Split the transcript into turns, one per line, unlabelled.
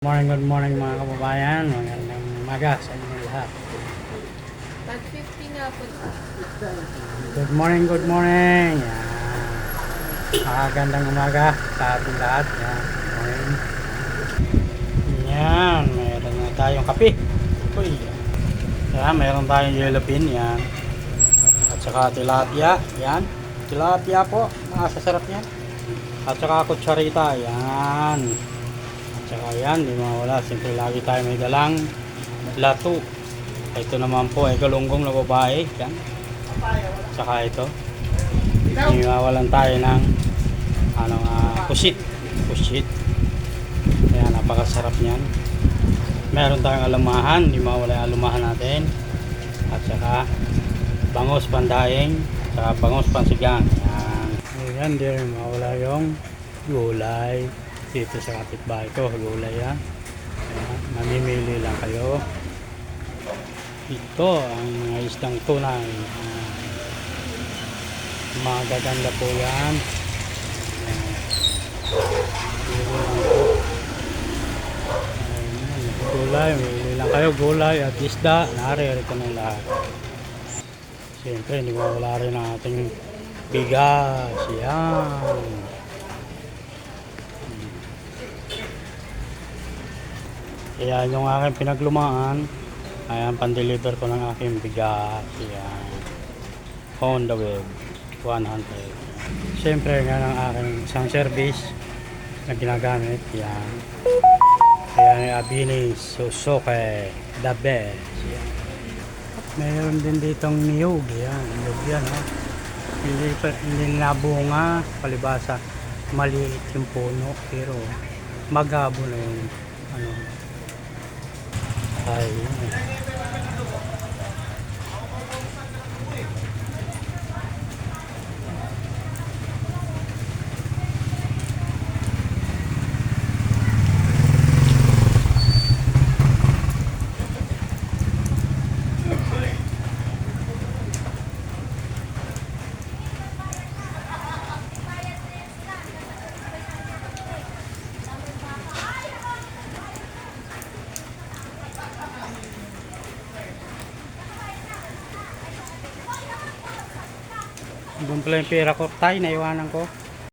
Good morning mga kababayan. Magandang umaga sa inyo lahat.
Pag 50 nga po.
Good morning, good morning. Yan. Magandang umaga sa ating lahat. Yan. Good morning. Yan. Meron na tayong kape. Uy. Yan. Meron tayong yellow bean. Yan. At saka tilapia. Yan. Tilapia po. Masasarap yan. At saka kutsarita. Yan. Tsaka yan, di mawala. Siyempre lagi tayo may dalang lato. Ito naman po ay galunggong na babae. Yan. Tsaka ito. Hindi mawalan tayo ng pusit. Pusit. Ayan, napakasarap niyan. Meron tayong alumahan. Hindi mawala yung alumahan natin. At saka bangos pandaing. Saka bangos pansigang. Yan. Ayan, di rin mawala yung gulay. Dito sa kapitbahay ko, gulay yan. Mamimili lang kayo. Ito ang mga isdang tunay. Magaganda po yan. Gulay, mamimili lang kayo. Gulay at isda, naririto ng lahat. Siyempre, hindi mawala rin ang ating bigas. Yan. Ayan yung aking pinaglumaan. Ayan, pan-deliver ko ng aking bigas. Ayan. On the web. 100. Siyempre, yan ang aking isang service na ginagamit. Ayan. Ayan yung Abinis. Susuke. The best. Ayan. Mayroon din ditong niyog. Ayan. Niyog yan. Ha? Hindi nabunga. Palibasa. Maliit yung puno. Pero magabo na yung ay doon pala yung pera ko, tay, naiwanan ko.